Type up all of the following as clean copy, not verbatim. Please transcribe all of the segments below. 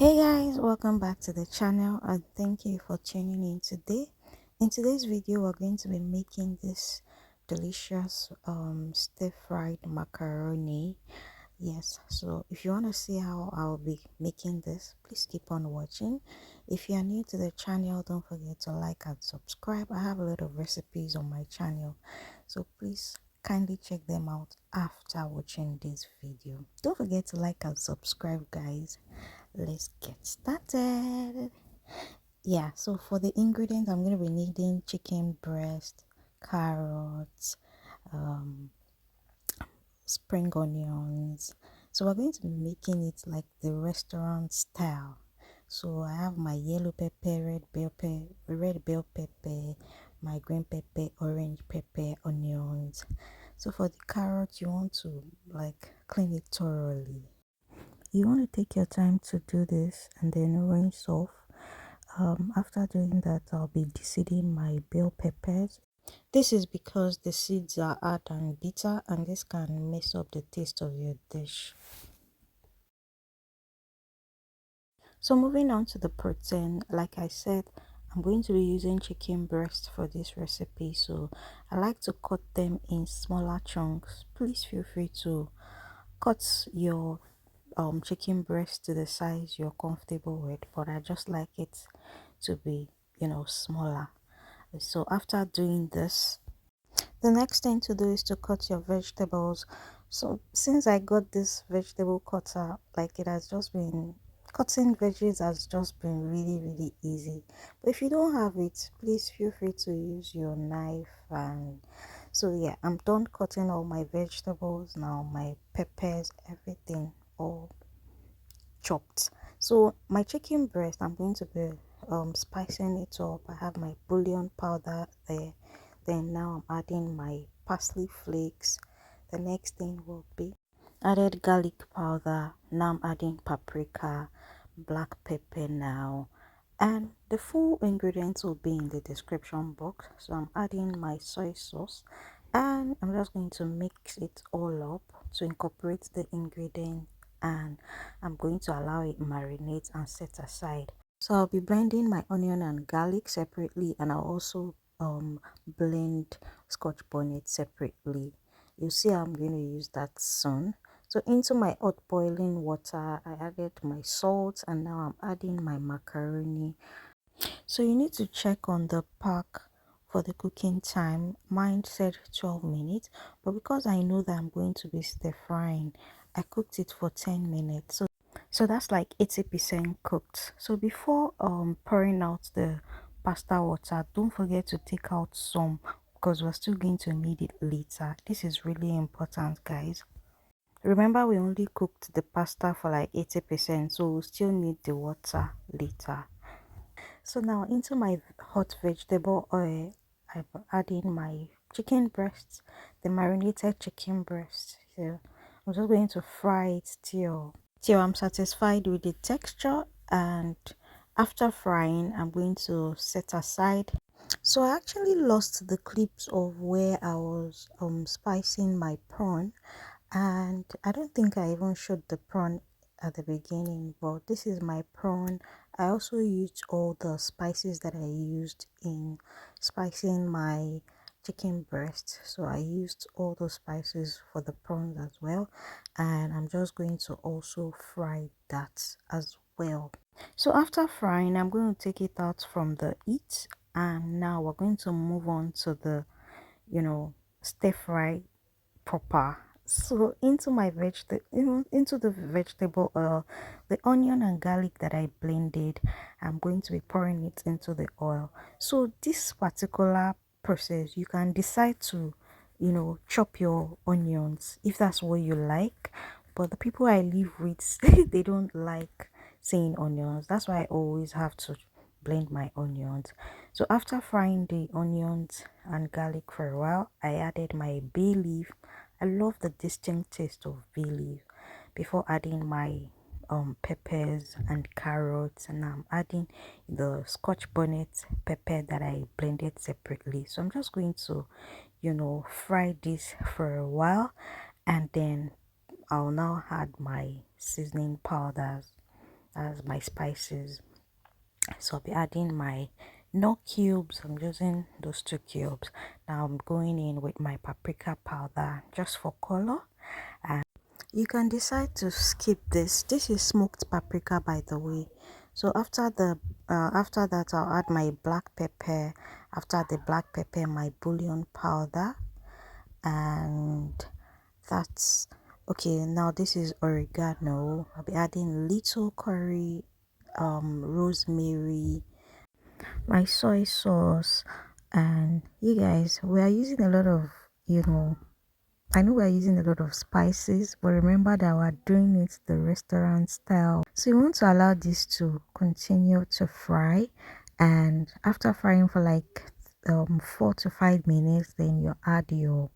Hey guys, welcome back to the channel and thank you for tuning in today. In today's video, we're going to be making this delicious stir fried macaroni. Yes, so if you want to see how I'll be making this, please keep on watching. If you are new to the channel, don't forget to like and subscribe. I have a lot of recipes on my channel, so please kindly check them out after watching this video. Don't forget to like and subscribe, guys. Let's get started. Yeah, so for the ingredients, I'm going to be needing chicken breast, carrots, um spring onions. So we're going to be making it like the restaurant style. So I have my yellow pepper, red bell pepper, my green pepper, orange pepper, onions. So for the carrot, you want to like clean it thoroughly. You want to take your time to do this and then rinse off. After doing that, I'll be deseeding my bell peppers. This is because the seeds are hard and bitter, and this can mess up the taste of your dish. So moving on to the protein, like I said, I'm going to be using chicken breast for this recipe. So I like to cut them in smaller chunks. Please feel free to cut your chicken breast to the size you're comfortable with, but I just like it to be smaller. So after doing this, the next thing to do is to cut your vegetables. So since I got this vegetable cutter, like it has just been cutting veggies has just been really easy. But if you don't have it, please feel free to use your knife. And so yeah, I'm done cutting all my vegetables now, my peppers, everything all chopped. So my chicken breast, I'm going to be spicing it up. I have my bouillon powder there. Then now I'm adding my parsley flakes. The next thing will be added garlic powder. Now I'm adding paprika, black pepper now. And the full ingredients will be in the description box. So I'm adding my soy sauce and I'm just going to mix it all up to incorporate the ingredients, and I'm going to allow it marinate and set aside. So I'll be blending my onion and garlic separately, and I'll also blend scotch bonnet separately. You'll see I'm going to use that soon. So into my hot boiling water, I added my salt, and now I'm adding my macaroni. So you need to check on the pack for the cooking time. Mine said 12 minutes, but because I know that I'm going to be stir frying, I cooked it for 10 minutes. So that's like 80% cooked. So before pouring out the pasta water, don't forget to take out some because we're still going to need it later. This is really important, guys. Remember, we only cooked the pasta for like 80%, so we'll still need the water later. So now into my hot vegetable oil, I'm adding my chicken breasts, the marinated chicken breast. So I'm just going to fry it till I'm satisfied with the texture, and after frying I'm going to set aside. So I actually lost the clips of where I was spicing my prawn, and I don't think I even showed the prawn at the beginning, but this is my prawn. I also used all the spices that I used in spicing my chicken breast, so I used all those spices for the prawns as well, and I'm just going to also fry that as well. So after frying, I'm going to take it out from the heat, and now we're going to move on to the stir fry proper. So into my into the vegetable oil, the onion and garlic that I blended, I'm going to be pouring it into the oil. So this particular process, you can decide to chop your onions if that's what you like, but the people I live with they don't like seeing onions. That's why I always have to blend my onions. So after frying the onions and garlic for a while, I added my bay leaf. I love the distinct taste of bay leaf. Before adding my peppers and carrots, and I'm adding the scotch bonnet pepper that I blended separately. So I'm just going to fry this for a while, and then I'll now add my seasoning powders. as my spices. So I'll be adding my no cubes. I'm using those 2 cubes. Now I'm going in with my paprika powder just for color. And you can decide to skip this. This is smoked paprika, by the way. So after that, I'll add my black pepper. After the black pepper, my bouillon powder, and that's okay. Now this is oregano. I'll be adding little curry, rosemary, my soy sauce, and you guys, we are using a lot of, I know we are using a lot of spices, but remember that we're doing it the restaurant style. So you want to allow this to continue to fry, and after frying for like 4 to 5 minutes, then you add your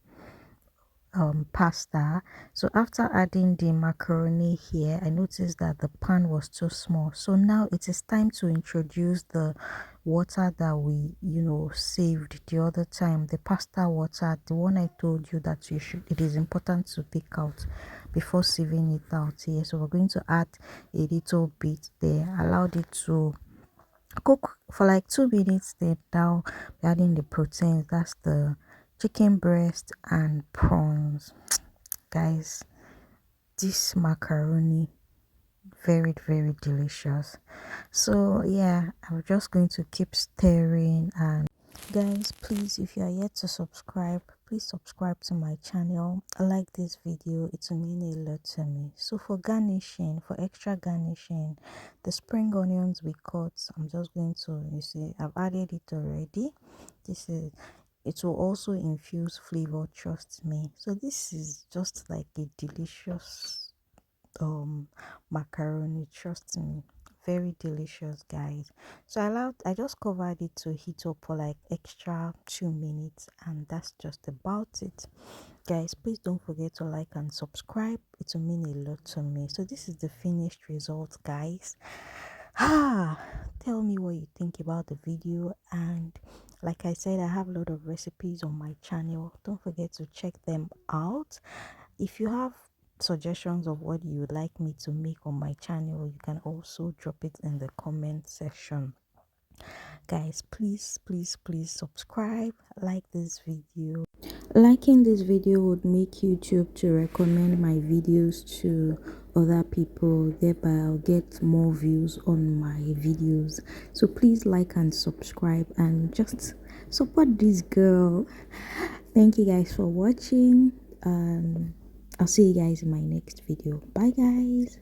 pasta. So after adding the macaroni here, I noticed that the pan was too small, so now it is time to introduce the water that we saved the other time, the pasta water, the one I told you that it is important to take out before sieving it out here. So we're going to add a little bit there, allowed it to cook for like 2 minutes. Then now we're adding the protein, that's the chicken breast and prawns. Guys, this macaroni, very very delicious. So yeah, I'm just going to keep stirring. And guys, please, if you are yet to subscribe, please subscribe to my channel. I like this video, it will mean a lot to me. So for garnishing, for extra garnishing, the spring onions we cut, I'm just going to, you see, I've added it already. This is, it will also infuse flavor, trust me. So this is just like a delicious macaroni, trust me, very delicious, guys. So I just covered it to heat up for like extra 2 minutes, and that's just about it, guys. Please don't forget to like and subscribe, it will mean a lot to me. So this is the finished result, guys. Tell me what you think about the video, and like I said, I have a lot of recipes on my channel, don't forget to check them out. If you have suggestions of what you would like me to make on my channel, you can also drop it in the comment section. Guys, please please please subscribe, like this video. Liking this video would make YouTube to recommend my videos to other people, thereby I'll get more views on my videos. So please like and subscribe and just support this girl. Thank you guys for watching. I'll see you guys in my next video. Bye guys.